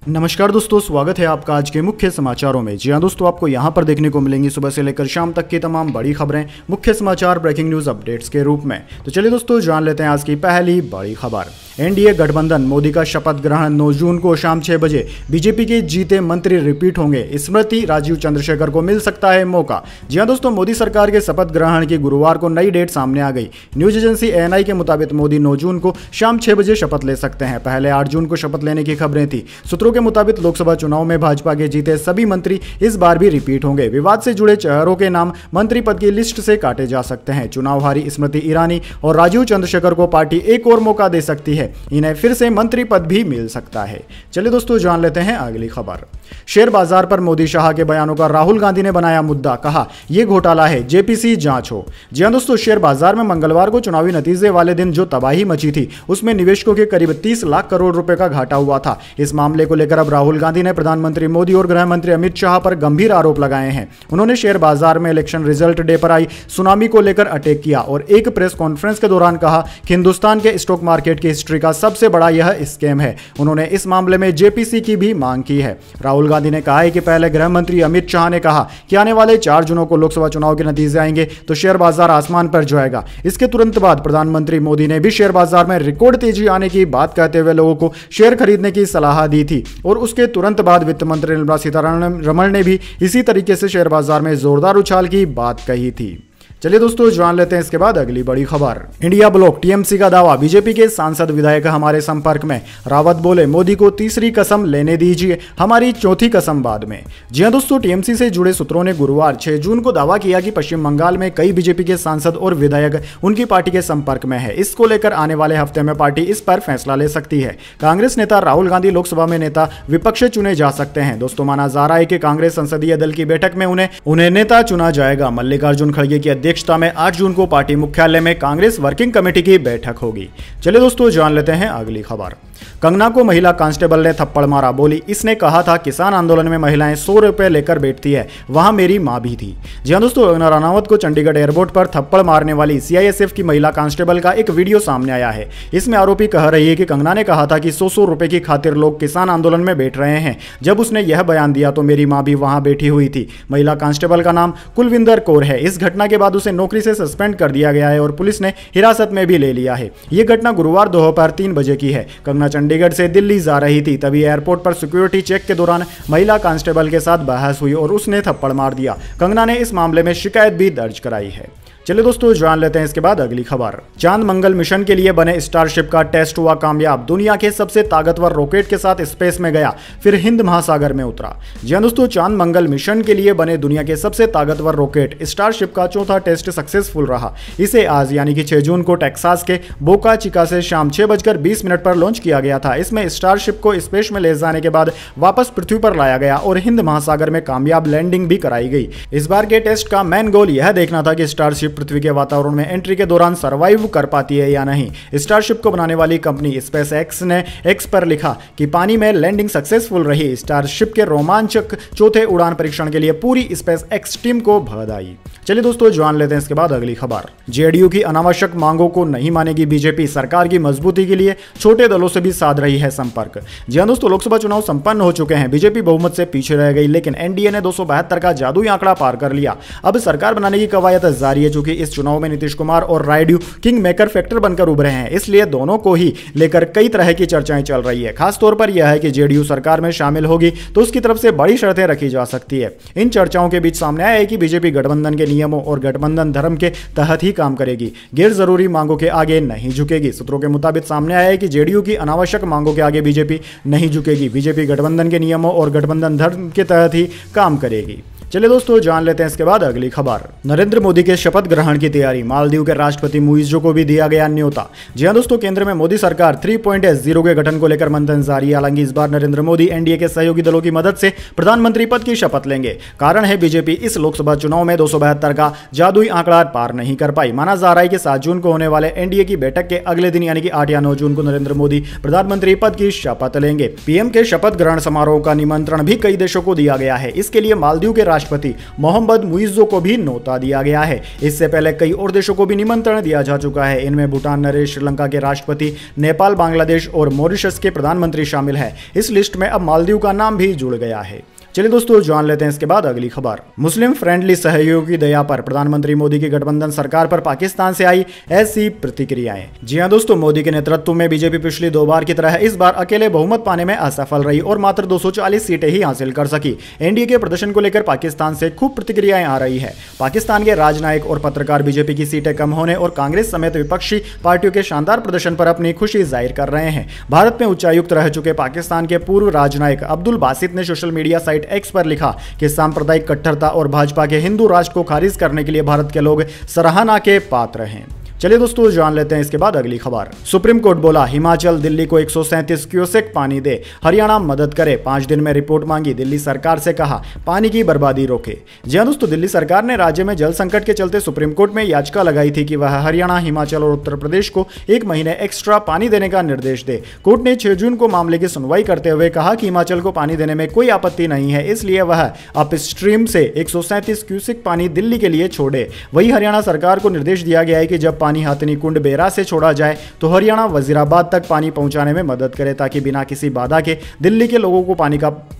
नमस्कार दोस्तों, स्वागत है आपका आज के मुख्य समाचारों में। जी हाँ दोस्तों, आपको यहाँ पर देखने को मिलेंगी सुबह से लेकर शाम तक की तमाम बड़ी खबरें मुख्य समाचार ब्रेकिंग न्यूज अपडेट्स के रूप में। तो चलिए दोस्तों, जान लेते हैं आज की पहली बड़ी खबर। एनडीए गठबंधन, मोदी का शपथ ग्रहण 9 जून को शाम 6 बजे। बीजेपी के जीते मंत्री रिपीट होंगे। स्मृति राजीव चंद्रशेखर को मिल सकता है मौका। जी हाँ दोस्तों, मोदी सरकार के शपथ ग्रहण की गुरुवार को नई डेट सामने आ गई। न्यूज एजेंसी एएनआई के मुताबिक मोदी 9 जून को शाम 6 बजे शपथ ले सकते हैं। पहले 8 जून को शपथ लेने की खबरें थी। सूत्रों के मुताबिक लोकसभा चुनाव में भाजपा के जीते सभी मंत्री इस बार भी रिपीट होंगे। विवाद से जुड़े चेहरों के नाम मंत्री पद की लिस्ट से काटे जा सकते हैं। चुनाव हारी स्मृति ईरानी और राजीव चंद्रशेखर को पार्टी एक और मौका दे सकती है। इन्हें फिर से मंत्री पद भी मिल सकता है। चलिए दोस्तों, जान लेते हैं अगली खबर। शेयर बाजार पर मोदी शाह के बयानों का राहुल गांधी ने बनाया मुद्दा। कहा, यह घोटाला है, जेपीसी जांच हो। जी हां दोस्तों, शेयर बाजार में मंगलवार को चुनावी नतीजे वाले दिन जो तबाही मची थी, उसमें निवेशकों के करीब 30 लाख करोड़ रुपए का घाटा हुआ था। इस मामले को लेकर अब राहुल गांधी ने प्रधानमंत्री मोदी और गृह मंत्री अमित शाह पर गंभीर आरोप लगाए हैं। उन्होंने शेयर बाजार में इलेक्शन रिजल्ट डे पर आई सुनामी को लेकर अटैक किया और एक प्रेस कॉन्फ्रेंस के दौरान कहा कि हिंदुस्तान के स्टॉक मार्केट की हिस्ट्री का सबसे बड़ा यह स्कैम है। उन्होंने इस मामले में जेपीसी की भी मांग की है। राहुल गांधी ने कहा है कि पहले गृह मंत्री अमित शाह ने कहा कि आने वाले 4 जून को लोकसभा चुनाव के नतीजे आएंगे तो शेयर बाजार आसमान पर जाएगा। इसके तुरंत बाद प्रधानमंत्री मोदी ने भी शेयर बाजार में रिकॉर्ड तेजी आने की बात कहते हुए लोगों को शेयर खरीदने की सलाह दी थी और उसके तुरंत बाद वित्त मंत्री निर्मला सीतारमण ने भी इसी तरीके से शेयर बाजार में जोरदार उछाल की बात कही थी। चलिए दोस्तों, जान लेते हैं इसके बाद अगली बड़ी खबर। इंडिया ब्लॉक टीएमसी का दावा, बीजेपी के सांसद विधायक हमारे संपर्क में। रावत बोले, मोदी को तीसरी कसम लेने दीजिए, हमारी चौथी कसम बाद में। जी हां दोस्तों, टीएमसी से जुड़े सूत्रों ने गुरुवार 6 जून को दावा किया कि पश्चिम बंगाल में कई बीजेपी के सांसद और विधायक उनकी पार्टी के संपर्क में है। इसको लेकर आने वाले हफ्ते में पार्टी इस पर फैसला ले सकती है। कांग्रेस नेता राहुल गांधी लोकसभा में नेता विपक्ष चुने जा सकते हैं। दोस्तों, माना जा रहा है कि कांग्रेस संसदीय दल की बैठक में उन्हें नेता चुना जाएगा। मल्लिकार्जुन खड़गे की अध्यक्षता में 8 जून को पार्टी मुख्यालय में कांग्रेस वर्किंग कमेटी की बैठक होगी। चलिए दोस्तों, जान लेते हैं अगली खबर। कंगना को महिला कांस्टेबल ने थप्पड़ मारा। बोली, इसने कहा था किसान आंदोलन में महिलाएं 100 रुपए लेकर बैठती है, वहां मेरी मां भी थी। जी हां दोस्तों, कंगना रनावत को चंडीगढ़ एयरपोर्ट पर थप्पड़ मारने वाली सीआईएसएफ की महिला कांस्टेबल का एक वीडियो सामने आया है। इसमें आरोपी कह रही है कि कंगना ने कहा था कि 100 रुपए की खातिर लोग किसान आंदोलन में बैठ रहे हैं। जब उसने यह बयान दिया तो मेरी मां भी वहां बैठी हुई थी। महिला कांस्टेबल का नाम कुलविंदर कौर है। इस घटना के बाद उसे नौकरी से सस्पेंड कर दिया गया है और पुलिस ने हिरासत में भी ले लिया है। यह घटना गुरुवार दोपहर 3 बजे की है। कंगना चंडीगढ़ से दिल्ली जा रही थी, तभी एयरपोर्ट पर सिक्योरिटी चेक के दौरान महिला कांस्टेबल के साथ बहस हुई और उसने थप्पड़ मार दिया। कंगना ने इस मामले में शिकायत भी दर्ज कराई है। चलिए दोस्तों, जान लेते हैं इसके बाद अगली खबर। चांद मंगल मिशन के लिए बने स्टारशिप का टेस्ट हुआ कामयाब। दुनिया के सबसे ताकतवर रॉकेट के साथ स्पेस में गया, फिर हिंद महासागर में उतरा। जी हां दोस्तों, चांद मंगल मिशन के लिए बने दुनिया के सबसे ताकतवर रॉकेट स्टारशिप का चौथा टेस्ट सक्सेसफुल रहा। इसे आज यानी कि 6 जून को टेक्सास के बोका चिका से शाम 6:20 पर लॉन्च किया गया था। इसमें स्टारशिप को स्पेस में ले जाने के बाद वापस पृथ्वी पर लाया गया और हिंद महासागर में कामयाब लैंडिंग भी कराई गई। इस बार के टेस्ट का मेन गोल यह देखना था कि स्टारशिप पृथ्वी के वातावरण में एंट्री के दौरान सरवाइव कर पाती है या नहीं। स्टारशिप को बनाने वाली कंपनी स्पेस एक्स ने एक्स पर लिखा कि पानी में लैंडिंग सक्सेसफुल रही। स्टारशिप के रोमांचक चौथे उड़ान परीक्षण के लिए पूरी स्पेस एक्स टीम को बधाई। चलिए दोस्तों, जान लेते हैं इसके बाद अगली खबर। जेडीयू की अनावश्यक मांगों को नहीं मानेगी बीजेपी। सरकार की मजबूती के लिए छोटे दलों से भी साध रही है संपर्क। जी हां दोस्तों, लोकसभा चुनाव संपन्न हो चुके हैं। बीजेपी बहुमत से पीछे रह गई, लेकिन एनडीए ने 272 का जादुई आंकड़ा पार कर लिया। अब सरकार बनाने की कवायद जारी है। चूंकि इस चुनाव में नीतीश कुमार और रायडू किंग मेकर फैक्टर बनकर उभरे हैं, इसलिए दोनों को ही लेकर कई तरह की चर्चाएं चल रही है। खासतौर पर यह है कि जेडीयू सरकार में शामिल होगी तो उसकी तरफ से बड़ी शर्तें रखी जा सकती है। इन चर्चाओं के बीच सामने आया है कि बीजेपी गठबंधन के नियमों और गठबंधन धर्म के तहत ही काम करेगी, गैर जरूरी मांगों के आगे नहीं झुकेगी। सूत्रों के मुताबिक सामने आया है कि जेडीयू की अनावश्यक मांगों के आगे बीजेपी नहीं झुकेगी। बीजेपी गठबंधन के नियमों और गठबंधन धर्म के तहत ही काम करेगी। चलिए दोस्तों, जान लेते हैं इसके बाद अगली खबर। नरेंद्र मोदी के शपथ ग्रहण की तैयारी, मालदीव के राष्ट्रपति मुइज्जो को भी दिया गया न्योता। जी हां दोस्तों, केंद्र में मोदी सरकार 3.0 के गठन को लेकर मंथन जारी है। हालांकि इस बार नरेंद्र मोदी एनडीए के सहयोगी दलों की मदद से प्रधानमंत्री पद की शपथ लेंगे। कारण है बीजेपी इस लोकसभा चुनाव में 272 का जादुई आंकड़ा पार नहीं कर पाई। माना जा रहा है कि 7 जून को होने वाले एनडीए की बैठक के अगले दिन यानी कि 8 या 9 जून को नरेंद्र मोदी प्रधानमंत्री पद की शपथ लेंगे। पीएम के शपथ ग्रहण समारोह का निमंत्रण भी कई देशों को दिया गया है। इसके लिए मालदीव के राष्ट्रपति मोहम्मद मुइज्जो को भी न्योता दिया गया है। इससे पहले कई और देशों को भी निमंत्रण दिया जा चुका है। इनमें भूटान, नरेश, श्रीलंका के राष्ट्रपति, नेपाल, बांग्लादेश और मॉरिशस के प्रधानमंत्री शामिल है। इस लिस्ट में अब मालदीव का नाम भी जुड़ गया है। चलिए दोस्तों, जान लेते हैं इसके बाद अगली खबर। मुस्लिम फ्रेंडली सहयोग की दया पर प्रधानमंत्री मोदी की गठबंधन सरकार पर पाकिस्तान से आई ऐसी प्रतिक्रियाएं। जी हां दोस्तों, मोदी के नेतृत्व में बीजेपी पिछली 2 बार की तरह इस बार अकेले बहुमत पाने में असफल रही और मात्र 240 सीटें ही हासिल कर सकी। एनडीए के प्रदर्शन को लेकर पाकिस्तान से खूब प्रतिक्रियाएं आ रही है। पाकिस्तान के राजनयिक और पत्रकार बीजेपी की सीटें कम होने और कांग्रेस समेत विपक्षी पार्टियों के शानदार प्रदर्शन पर अपनी खुशी जाहिर कर रहे हैं। भारत में उच्चायुक्त रह चुके पाकिस्तान के पूर्व राजनयिक अब्दुल बासित ने सोशल मीडिया साइट एक्स पर लिखा कि सांप्रदायिक कट्टरता और भाजपा के हिंदू राष्ट्र को खारिज करने के लिए भारत के लोग सराहना के पात्र हैं। चलिए दोस्तों, जान लेते हैं इसके बाद अगली खबर। सुप्रीम कोर्ट बोला हिमाचल दिल्ली को 137 क्यूसेक पानी दे, हरियाणा मदद करे, 5 दिन में रिपोर्ट मांगी। दिल्ली सरकार से कहा पानी की बर्बादी रोके। जी हां दोस्तों, दिल्ली सरकार ने राज्य में जल संकट के चलते सुप्रीम कोर्ट में याचिका लगाई थी कि वह हरियाणा, हिमाचल और उत्तर प्रदेश को 1 महीने एक्स्ट्रा पानी देने का निर्देश दे। कोर्ट ने 6 जून को मामले की सुनवाई करते हुए कहा कि हिमाचल को पानी देने में कोई आपत्ति नहीं है, इसलिए वह अपस्ट्रीम से 137 क्यूसेक पानी दिल्ली के लिए छोड़े। वही हरियाणा सरकार को निर्देश दिया गया है कि जब पानी हाथनी कुंड बेरा से छोड़ा जाए तो हरियाणा वजीराबाद तक पानी पहुंचाने में मदद करे, ताकि बिना किसी बाधा के दिल्ली के लोगों को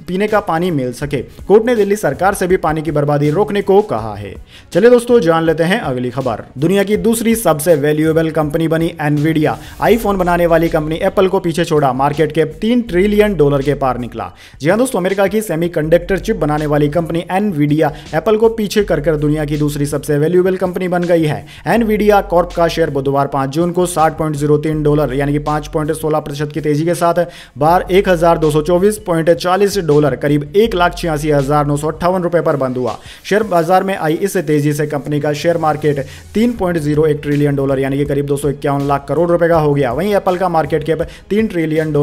पीने का पानी मिल सके। कोर्ट ने दिल्ली सरकार से भी पानी की बर्बादी रोकने को कहा है। चलिए दोस्तों, जान लेते हैं अगली खबर। दुनिया की दूसरी सबसे वैल्यूएबल कंपनी बनी एनवीडिया। आईफोन बनाने वाली कंपनी एप्पल को पीछे छोड़ा, मार्केट कैप $3 ट्रिलियन के पार निकला। जी हां दोस्तों, अमेरिका की सेमीकंडक्टर चिप बनाने वाली कंपनी एनवीडिया एप्पल को पीछे कर दुनिया की दूसरी सबसे वैल्यूएबल कंपनी बन गई है। एनवीडिया कॉर्प का शेयर बुधवार 5 जून को $60.03 यानी कि 5.16% की तेजी के साथ बार $1224.40 करीब $1,86,958 पर बंद हुआ। शेयर बाजार में आई इस तेजी से कंपनी का शेयर मार्केट $3.01 ट्रिलियन यानी कि करीब 251 लाख करोड़ रुपए का हो गया। वहीं एप्पल का मार्केट कैप $3 ट्रिलियन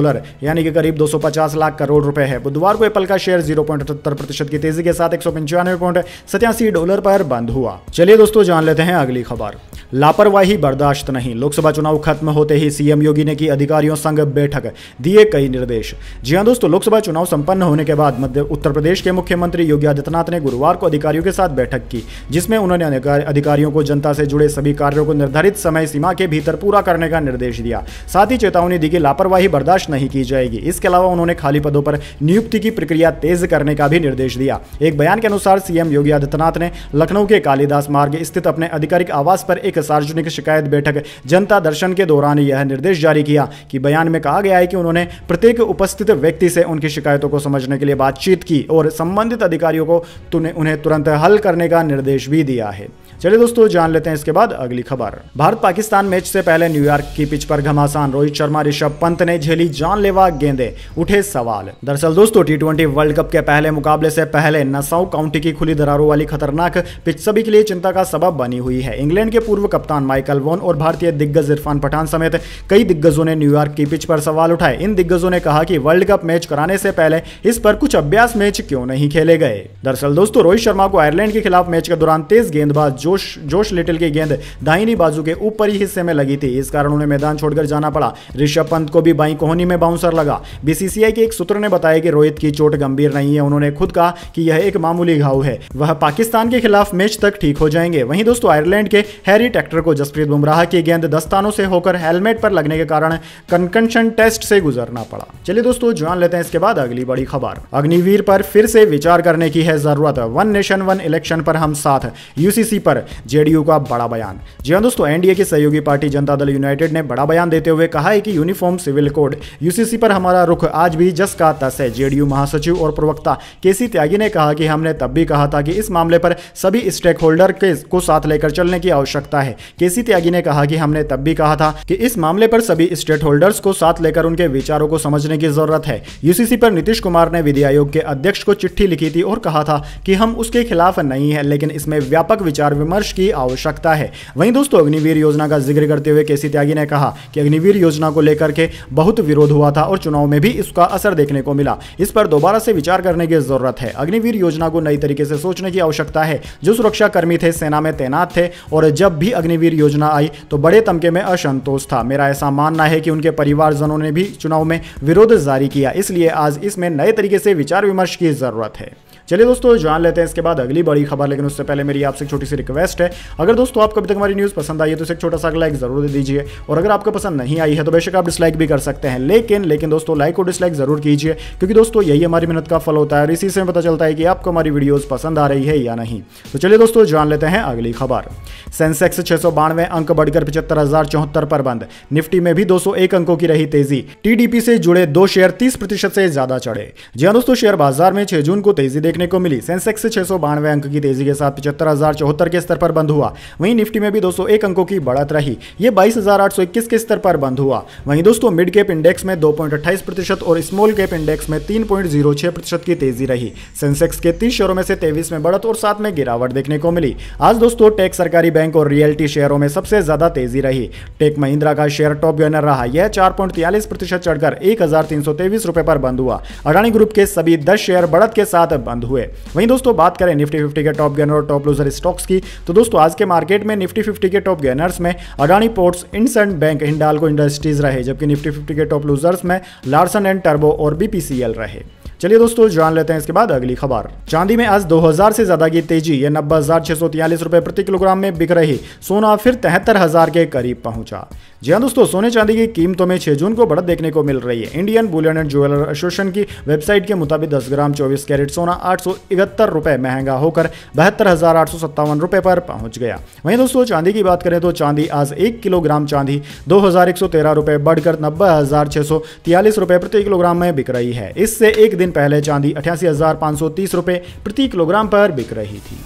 यानी कि करीब 250 लाख करोड़ रुपए है। बुधवार को एप्पल का शेयर 0.78% की तेजी के साथ $195.87 पर बंद हुआ। चलिए दोस्तों, जान लेते हैं अगली खबर। लापरवाही बर्दाश्त नहीं, लोकसभा चुनाव खत्म होते ही सीएम योगी ने की अधिकारियों संग बैठक, दिए कई निर्देश। जी हां दोस्तों, लोकसभा चुनाव संपन्न होने के बाद उत्तर प्रदेश के मुख्यमंत्री योगी आदित्यनाथ ने गुरुवार को अधिकारियों के साथ बैठक की, जिसमें उन्होंने अधिकारियों को जनता से जुड़े सभी कार्यों को निर्धारित समय सीमा के भीतर पूरा करने का निर्देश दिया। साथ ही चेतावनी दी कि लापरवाही बर्दाश्त नहीं की जाएगी। इसके अलावा उन्होंने खाली पदों पर नियुक्ति की प्रक्रिया तेज करने का भी निर्देश दिया। एक बयान के अनुसार सीएम योगी आदित्यनाथ ने लखनऊ के कालिदास मार्ग स्थित अपने आधिकारिक आवास पर एक सार्वजनिक शिकायत बैठक जनता दर्शन के दौरान यह निर्देश जारी किया कि बयान में कहा गया है कि उन्होंने प्रत्येक उपस्थित व्यक्ति से उनकी शिकायतों को समझने के लिए बातचीत की और संबंधित अधिकारियों को उन्हें तुरंत हल करने का निर्देश भी दिया है। चलिए दोस्तों, जान लेते हैं इसके बाद अगली खबर। भारत पाकिस्तान मैच से पहले न्यूयॉर्क की पिच पर घमासान, रोहित शर्मा, ऋषभ पंत ने झेली जानलेवा गेंदें, उठे सवाल। दरअसल दोस्तों, T20 वर्ल्ड कप के पहले मुकाबले से पहले नसाउ काउंटी की खुली दरारों वाली खतरनाक पिच सभी के लिए चिंता का सबब बनी हुई है। इंग्लैंड के पूर्व कप्तान माइकल वॉन और भारतीय दिग्गज इरफान पठान समेत कई दिग्गजों ने न्यूयॉर्क की पिच पर सवाल उठाए। इन दिग्गजों ने कहा कि वर्ल्ड कप मैच कराने से पहले इस पर कुछ अभ्यास मैच क्यों नहीं खेले गए। दरअसल दोस्तों, रोहित शर्मा को आयरलैंड के खिलाफ मैच के दौरान तेज गेंदबाज जोश लिटिल की गेंद दाहिनी बाजू के ऊपरी हिस्से में लगी थी, इस कारण उन्हें मैदान छोड़कर जाना पड़ा। ऋषभ पंत को भी बाईं कोहनी में बाउंसर लगा। बीसीसीआई के एक सूत्र ने बताया कि रोहित की चोट गंभीर नहीं है। उन्होंने खुद कहा कि यह एक मामूली घाव है, वह पाकिस्तान के खिलाफ मैच तक ठीक हो जाएंगे। वहीं दोस्तों, आयरलैंड के हैरी टेक्टर को जसप्रीत बुमराह की गेंद दस्तानों से होकर हेलमेट पर लगने के कारण कंकशन टेस्ट से गुजरना पड़ा। चलिए दोस्तों, जान लेते हैं इसके बाद अगली बड़ी खबर। अग्निवीर पर फिर से विचार करने की है जरूरत, वन नेशन वन इलेक्शन पर हम साथ, यूसीसी पर जेडीयू का बड़ा बयान। जी हां दोस्तों, एनडीए की सहयोगी पार्टी जनता दल यूनाइटेड ने बड़ा बयान देते हुए कहा है कि यूनिफॉर्म सिविल कोड यूसीसी पर हमारा रुख आज भी जस का तस है। जेडीयू महासचिव और प्रवक्ता केसी त्यागी ने कहा कि हमने तब भी कहा था कि इस मामले पर सभी स्टेक होल्डर को साथ लेकर चलने की आवश्यकता है। केसी त्यागी ने कहा कि हमने तब भी कहा था कि इस मामले पर सभी स्टेक होल्डर्स को साथ लेकर उनके विचारों को समझने की जरूरत है। यूसीसी पर नीतीश कुमार ने विधि आयोग के अध्यक्ष को चिट्ठी लिखी थी और कहा था कि हम उसके खिलाफ नहीं है, लेकिन इसमें व्यापक विचार विमर्श की आवश्यकता है। वहीं दोस्तों, अग्निवीर योजना का जिक्र करते हुए केसी त्यागी ने कहा कि अग्निवीर योजना को लेकर के बहुत विरोध हुआ था और चुनाव में भी इसका असर देखने को मिला। इस पर दोबारा से विचार करने की जरूरत है। अग्निवीर योजना को नई तरीके से सोचने की आवश्यकता है। जो सुरक्षा कर्मी थे, सेना में तैनात थे और जब भी अग्निवीर योजना आई तो बड़े तमके में असंतोष था। मेरा ऐसा मानना है कि उनके परिवारजनों ने भी चुनाव में विरोध जारी किया, इसलिए आज इसमें नए तरीके से विचार विमर्श की जरूरत है। चलिए दोस्तों जान लेते हैं इसके बाद अगली बड़ी खबर, लेकिन उससे पहले मेरी आपसे एक छोटी सी रिक्वेस्ट है, अगर दोस्तों आपको अभी तक हमारी न्यूज़ पसंद आई है तो इसे एक छोटा सा लाइक जरूर दे दीजिए, और अगर आपको पसंद नहीं आई है तो बेशक आप डिसलाइक भी कर सकते हैं, लेकिन दोस्तों लाइक और डिसलाइक जरूर कीजिए, क्योंकि दोस्तों यही हमारी मेहनत का फल होता है और इसी से पता चलता है कि आपको हमारी वीडियोस पसंद आ रही है या नहीं। तो चलिए दोस्तों जान लेते हैं अगली खबर। सेंसेक्स 692 अंक बढ़कर 75,074 पर बंद। निफ्टी में भी 201 अंकों की रही तेजी। टीडीपी से जुड़े 2 शेयर 30% से ज्यादा चढ़े। जी हां दोस्तों, शेयर बाजार में 6 जून को तेजी देखने को मिली। सेंसेक्स 692 अंक की तेजी के साथ 75,074 के स्तर पर बंद हुआ। वहीं निफ्टी में भी 201 अंकों की बढ़त रही, ये 22,821 के स्तर पर बंद हुआ। वहीं दोस्तों मिड कैप इंडेक्स में 2.28% और स्मॉल कैप इंडेक्स में 3.06% की तेजी रही। सेंसेक्स के 30 शेयरों में से 23 में बढ़त और 7 में गिरावट देखने को मिली। आज दोस्तों टेक, सरकारी बैंक और रियल्टी शेयरों में सबसे ज्यादा तेजी रही। टेक महिंद्रा का शेयर टॉप गेनर रहा, यह 4.43% चढ़कर 1,323 रुपए पर बंद हुआ। अडानी ग्रुप के सभी 10 शेयर बढ़त के साथ बंद हुए। वहीं दोस्तों बात करें निफ्टी 50 के टॉप गेनर और टॉप लूजर स्टॉक्स की, तो दोस्तों आज के मार्केट में निफ्टी 50 के टॉप गेनर्स में Adani ports, IndusInd bank, Hindalco industries रहे, जबकि निफ्टी 50 के टॉप लूजर्स में लार्सन एंड टर्बो और बीपीसीएल रहे। चलिए दोस्तों जान लेते हैं इसके बाद अगली खबर। चांदी में आज 2000 से ज्यादा की तेजी, यह 90,643 रुपए प्रति किलोग्राम में बिक रही। सोना फिर 73,000 के करीब पहुंचा। जी हां दोस्तों, सोने चांदी की कीमतों में 6 जून को बढ़त देखने को मिल रही है। Indian Boolean and jeweller association की वेबसाइट के मुताबिक 10 ग्राम 24 कैरेट सोना 871 रुपए महंगा होकर 72,857 रुपए पर पहुंच गया। वहीं दोस्तों चांदी की बात करें तो चांदी आज 1 किलोग्राम चांदी 2,113 रुपए बढ़कर 90,643 रुपए प्रति किलोग्राम में बिक रही है। इससे एक दिन पहले चांदी 88,530 रुपए प्रति किलोग्राम पर बिक रही थी।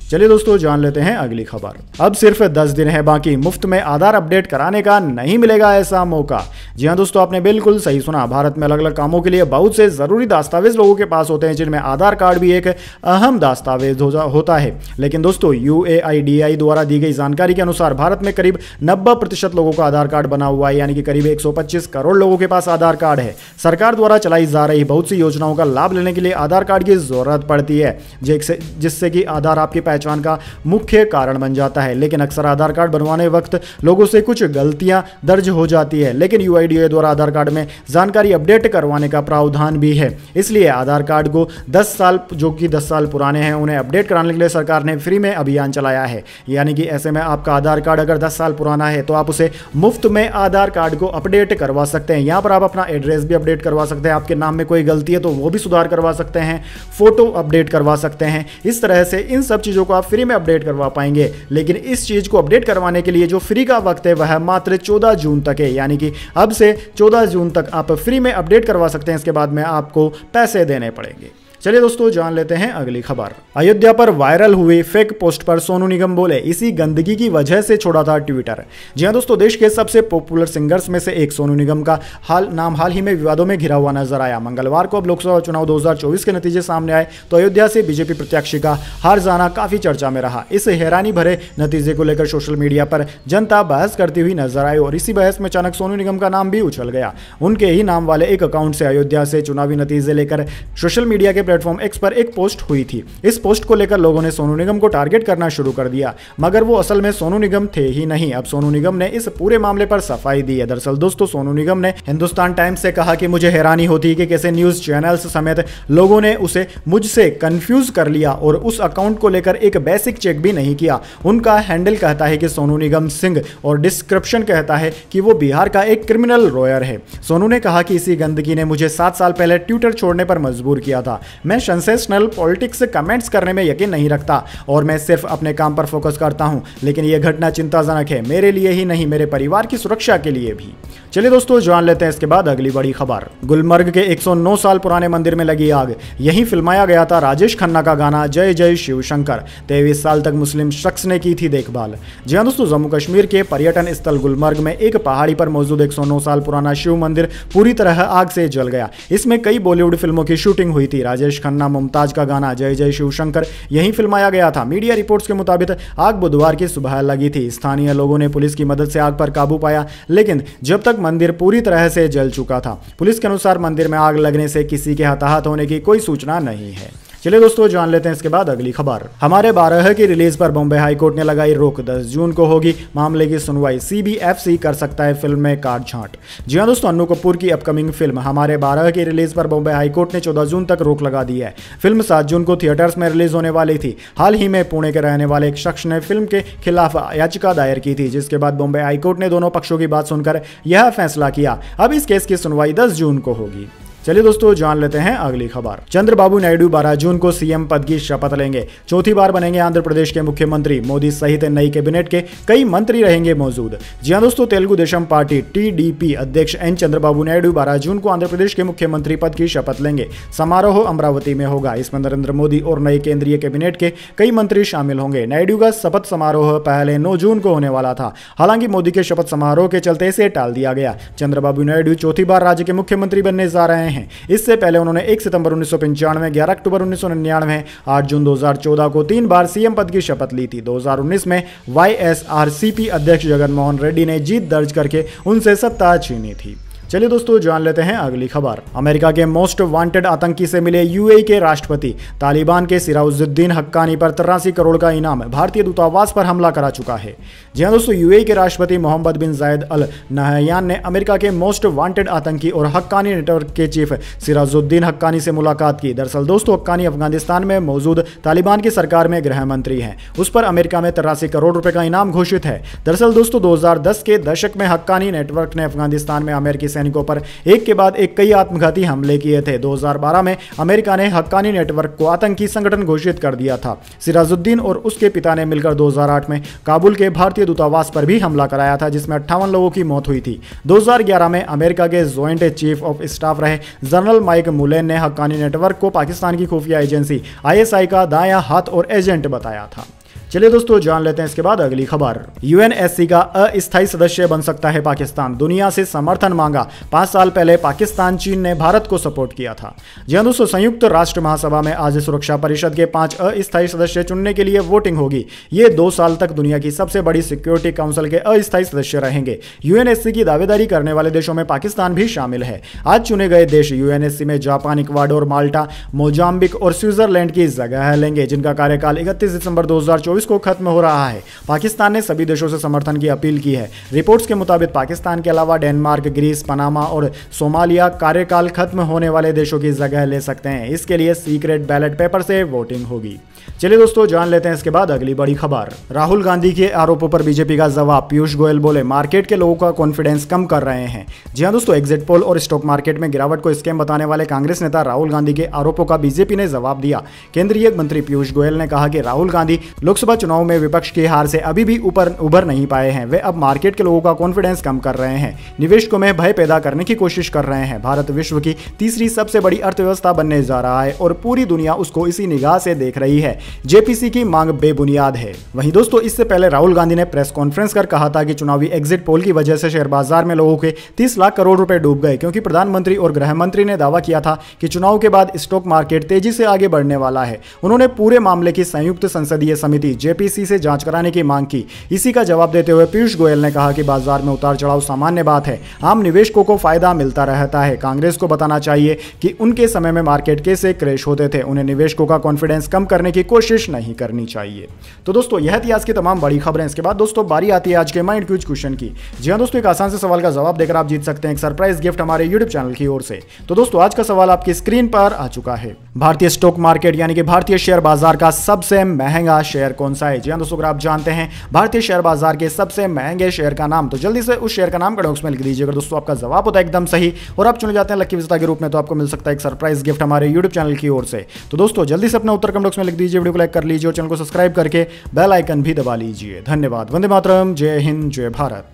चलिए दोस्तों जान लेते हैं अगली खबर। अब सिर्फ 10 दिन है बाकी, मुफ्त में आधार अपडेट कराने का नहीं मिलेगा ऐसा मौका। जी हां दोस्तों, आपने बिल्कुल सही सुना। भारत में अलग अलग कामों के लिए बहुत से जरूरी दस्तावेज लोगों के पास होते हैं, जिनमें आधार कार्ड भी एक अहम दस्तावेज होता है। लेकिन दोस्तों UAIDAI द्वारा दी गई जानकारी के अनुसार भारत में करीब 90% लोगों का आधार कार्ड बना हुआ है, यानी कि करीब 125 करोड़ लोगों के पास आधार कार्ड है। सरकार द्वारा चलाई जा रही बहुत सी योजनाओं का लाभ लेने के लिए आधार कार्ड की जरूरत पड़ती है, जिससे कि आधार आपकी पहचान का मुख्य कारण बन जाता है। लेकिन अक्सर आधार कार्ड बनवाने वक्त लोगों से कुछ गलतियां दर्ज हो जाती है। लेकिन UIDAI द्वारा आधार कार्ड में जानकारी अपडेट करवाने का प्रावधान भी है, इसलिए आधार कार्ड को 10 साल जो कि 10 साल पुराने हैं उन्हें अपडेट कराने के लिए सरकार ने फ्री में अभियान चलाया है। यानी कि ऐसे में आपका आधार कार्ड अगर 10 साल पुराना है तो आप उसे मुफ्त में आधार कार्ड को अपडेट करवा सकते हैं। यहाँ पर आप अपना एड्रेस भी अपडेट करवा सकते हैं, आपके नाम में कोई गलती है तो वो भी सुधार करवा सकते हैं, फोटो अपडेट करवा सकते हैं। इस तरह से इन सब चीज़ों को आप फ्री में अपडेट करवा पाएंगे। लेकिन इस चीज को अपडेट करवाने के लिए जो फ्री का वक्त है वह मात्र 14 जून तक है, यानी कि अब से 14 जून तक आप फ्री में अपडेट करवा सकते हैं। इसके बाद में आपको पैसे देने पड़ेंगे। चलिए दोस्तों जान लेते हैं अगली खबर। अयोध्या पर वायरल हुई फेक पोस्ट पर सोनू निगम बोले, इसी गंदगी की वजह से छोड़ा था ट्विटर। जी हां दोस्तों, देश के सबसे पॉपुलर सिंगर्स में से एक सोनू निगम का हाल ही में विवादों में घिरा हुआ नजर आया। मंगलवार को अब लोकसभा चुनाव 2024 के नतीजे सामने आए तो अयोध्या से बीजेपी प्रत्याशी का हार जाना काफी चर्चा में रहा। इस हैरानी भरे नतीजे को लेकर सोशल मीडिया पर जनता बहस करती हुई नजर आई और इसी बहस में अचानक सोनू निगम का नाम भी उछल गया। उनके ही नाम वाले एक अकाउंट से अयोध्या से चुनावी नतीजे लेकर सोशल मीडिया के प्लेटफॉर्म एक्स पर एक पोस्ट हुई थी। इस पोस्ट को लेकर लोगों ने सोनू निगम को टारगेट करना शुरू कर दिया, मगर वो असल में सोनू निगम थे ही नहीं। अब सोनू निगम ने इस पूरे मामले पर सफाई दी है। दरअसल दोस्तों सोनू निगम ने हिंदुस्तान टाइम्स से कहा कि मुझे हैरानी होती है कि कैसे न्यूज चैनल्स समेत लोगों ने उसे मुझसे कंफ्यूज कर लिया और उस अकाउंट को लेकर एक बेसिक चेक भी नहीं किया। उनका हैंडल कहता है कि सोनू निगम सिंह और डिस्क्रिप्शन कहता है कि वो बिहार का एक क्रिमिनल लॉयर है। सोनू ने कहा कि इसी गंदगी ने मुझे 7 साल पहले ट्विटर छोड़ने पर मजबूर किया था। मैं सेंसेशनल पॉलिटिक्स से कमेंट्स करने में यकीन नहीं रखता और मैं सिर्फ अपने काम पर फोकस करता हूं, लेकिन यह घटना चिंताजनक है, मेरे लिए ही नहीं मेरे परिवार की सुरक्षा के लिए भी। चलिए दोस्तों जान लेते हैं इसके बाद अगली बड़ी खबर। गुलमर्ग के 109 साल पुराने मंदिर में लगी आग, यहीं फिल्माया गया था राजेश खन्ना का गाना जय जय शिव शंकर। 23 साल तक मुस्लिम शख्स ने की थी देखभाल। जी हां दोस्तों, जम्मू कश्मीर के पर्यटन स्थल गुलमर्ग में एक पहाड़ी पर मौजूद 109 साल पुराना शिव मंदिर पूरी तरह आग से जल गया। इसमें कई बॉलीवुड फिल्मों की शूटिंग हुई थी। राजेश खन्ना मुमताज का गाना जय जय शिव शंकर यहीं फिल्माया गया था। मीडिया रिपोर्ट्स के मुताबिक आग बुधवार की सुबह लगी थी। स्थानीय लोगों ने पुलिस की मदद से आग पर काबू पाया, लेकिन जब तक मंदिर पूरी तरह से जल चुका था। पुलिस के अनुसार मंदिर में आग लगने से किसी के हताहत होने की कोई सूचना नहीं है। चलिए दोस्तों जान लेते हैं इसके बाद अगली खबर। हमारे 12 की रिलीज पर बॉम्बे हाईकोर्ट ने लगाई रोक, 10 जून को होगी मामले की सुनवाई, CBFC कर सकता है फिल्म में काट-छांट। जी हां दोस्तों, अन्नू कपूर की अपकमिंग फिल्म हमारे 12 की रिलीज पर बॉम्बे हाईकोर्ट ने 14 जून तक रोक लगा दी है। फिल्म 7 जून को थिएटर्स में रिलीज होने वाली थी। हाल ही में पुणे के रहने वाले एक शख्स ने फिल्म के खिलाफ याचिका दायर की थी, जिसके बाद बॉम्बे हाईकोर्ट ने दोनों पक्षों की बात सुनकर यह फैसला किया। अब इस केस की सुनवाई 10 जून को होगी। चलिए दोस्तों जान लेते हैं अगली खबर। चंद्रबाबू नायडू 12 जून को सीएम पद की शपथ लेंगे, चौथी बार बनेंगे आंध्र प्रदेश के मुख्यमंत्री। मोदी सहित नई कैबिनेट के कई मंत्री रहेंगे मौजूद। जी हां दोस्तों, तेलुगु देशम पार्टी TDP अध्यक्ष N चंद्रबाबू नायडू 12 जून को आंध्र प्रदेश के मुख्यमंत्री पद की शपथ लेंगे। समारोह अमरावती में होगा। इसमें नरेंद्र मोदी और नई केंद्रीय कैबिनेट के कई मंत्री शामिल होंगे। नायडू का शपथ समारोह पहले 9 जून को होने वाला था, हालांकि मोदी के शपथ समारोह के चलते इसे टाल दिया गया। चंद्रबाबू नायडू चौथी बार राज्य के मुख्यमंत्री बनने जा रहे हैं। इससे पहले उन्होंने 1 सितंबर 1995, 11 अक्टूबर 1999, 8 जून 2014 को 3 बार सीएम पद की शपथ ली थी। 2019 में YSRCP अध्यक्ष जगनमोहन रेड्डी ने जीत दर्ज करके उनसे सत्ता छीनी थी। चलिए दोस्तों जान लेते हैं अगली खबर। अमेरिका के मोस्ट वांटेड आतंकी से मिले UAE के राष्ट्रपति। तालिबान के सिराजुद्दीन हक्कानी पर 83 करोड़ का इनाम, भारतीय दूतावास पर हमला करा चुका है। जी हां दोस्तों, UAE के राष्ट्रपति मोहम्मद बिन जायद अल नहयान ने अमेरिका के मोस्ट वांटेड आतंकी और हक्कानी नेटवर्क के चीफ सिराजुद्दीन हक्कानी से मुलाकात की। दरअसल दोस्तों, हक्कानी अफगानिस्तान में मौजूद तालिबान की सरकार में गृह मंत्री हैं। उस पर अमेरिका में 83 करोड़ रुपए का इनाम घोषित है। दरअसल दोस्तों, 2010 के दशक में हक्कानी नेटवर्क ने अफगानिस्तान में अमेरिकी सैनिकों पर एक के बाद एक कई आत्मघाती हमले किए थे। 2012 में अमेरिका ने हक्कानी नेटवर्क को आतंकी संगठन घोषित कर दिया था। सिराजुद्दीन और उसके पिता ने मिलकर 2008 में काबुल के भारतीय दूतावास पर भी हमला कराया था, जिसमें 58 लोगों की मौत हुई थी। 2011 में अमेरिका के जॉइंट चीफ ऑफ स्टाफ रहे जनरल माइक मुलेन ने हक्कानी नेटवर्क को पाकिस्तान की खुफिया एजेंसी ISI का दायां हाथ और एजेंट बताया था। चलिए दोस्तों जान लेते हैं इसके बाद अगली खबर। UNSC का अस्थायी सदस्य बन सकता है पाकिस्तान, दुनिया से समर्थन मांगा। 5 साल पहले पाकिस्तान, चीन ने भारत को सपोर्ट किया था। जी हां दोस्तों, संयुक्त राष्ट्र महासभा में आज सुरक्षा परिषद के 5 अस्थायी सदस्य चुनने के लिए वोटिंग होगी। ये 2 साल तक दुनिया की सबसे बड़ी सिक्योरिटी काउंसिल के अस्थायी सदस्य रहेंगे। UNSC की दावेदारी करने वाले देशों में पाकिस्तान भी शामिल है। आज चुने गए देश UNSC में जापान, इक्वाडोर, माल्टा, मोजाम्बिक और स्विट्जरलैंड की जगह लेंगे, जिनका कार्यकाल 31 दिसंबर 2024 को खत्म हो रहा है। पाकिस्तान ने सभी देशों से समर्थन की अपील की है। रिपोर्ट्स के मुताबिक पाकिस्तान के अलावा डेनमार्क, ग्रीस, पनामा और सोमालिया कार्यकाल खत्म होने वाले देशों की जगह ले सकते हैं। इसके लिए सीक्रेट बैलेट पेपर से वोटिंग होगी। चलिए दोस्तों जान लेते हैं इसके बाद अगली बड़ी खबर। राहुल गांधी के आरोपों पर बीजेपी का जवाब। पीयूष गोयल बोले मार्केट के लोगों का कॉन्फिडेंस कम कर रहे हैं। जी हां दोस्तों, एग्जिट पोल और स्टॉक मार्केट में गिरावट को स्कैम बताने वाले कांग्रेस नेता राहुल गांधी के आरोपों का बीजेपी ने जवाब दिया। केंद्रीय मंत्री पीयूष गोयल ने कहा कि राहुल गांधी लोकसभा चुनाव में विपक्ष की हार से अभी भी उभर नहीं पाए हैं। वे अब मार्केट के लोगों का कॉन्फिडेंस कम कर रहे हैं, निवेशकों में भय पैदा करने की कोशिश कर रहे हैं। भारत विश्व की तीसरी सबसे बड़ी अर्थव्यवस्था बनने जा रहा है और पूरी दुनिया उसको इसी निगाह से देख रही है। जेपीसी की मांग बेबुनियाद है। वहीं दोस्तों, इससे पहले राहुल गांधी ने प्रेस कॉन्फ्रेंस कर कहा था कि चुनावी एग्जिट पोल की वजह से शेयर बाजार में लोगों के 30 लाख करोड़ रुपए डूब गए, क्योंकि प्रधानमंत्री और गृह मंत्री ने दावा किया था कि चुनाव के बाद स्टॉक मार्केट तेजी से आगे बढ़ने वाला है। उन्होंने पूरे मामले की संयुक्त संसदीय समिति जेपीसी से जांच कराने की मांग की। इसी का जवाब देते हुए पीयूष गोयल ने कहा कि बाजार में उतार चढ़ाव सामान्य बात है, आम निवेशकों को फायदा मिलता रहता है। कांग्रेस को बताना चाहिए कि उनके समय में मार्केट कैसे क्रैश होते थे। उन्हें निवेशकों का कॉन्फिडेंस कम करने की कोशिश नहीं करनी चाहिए। तो दोस्तों, यह थी आज की तमाम बड़ी खबरें। इसके बाद दोस्तों बारी आती है आज के माइंड क्यूज क्वेश्चन की। जी हां दोस्तों, एक आसान से सवाल का जवाब देकर आप जीत सकते हैं एक सरप्राइज गिफ्ट हमारे यूट्यूब चैनल की ओर से। तो दोस्तों, आज का सवाल आपकी स्क्रीन पर आ चुका है। भारतीय स्टॉक मार्केट यानी कि भारतीय शेयर बाजार का सबसे महंगा शेयर कौन सा है? जी हां दोस्तों, अगर आप जानते हैं भारतीय शेयर बाजार के सबसे महंगे शेयर का नाम, तो जल्दी से उस शेयर का नाम कमेंट बॉक्स में लिख दीजिए। अगर दोस्तों आपका जवाब होता है एकदम सही और आप चुने जाते हैं लकी विजेता के रूप में, तो आपको मिल सकता है एक सरप्राइज गिफ्ट हमारे यूट्यूब चैनल की ओर से। तो दोस्तों जल्दी से अपना उत्तर कमेंट बॉक्स में लिख दीजिए, वीडियो को लाइक कर लीजिए और चैनल को सब्सक्राइब करके बेल आइकन भी दबा लीजिए। धन्यवाद। वंदे मातरम। जय हिंद, जय भारत।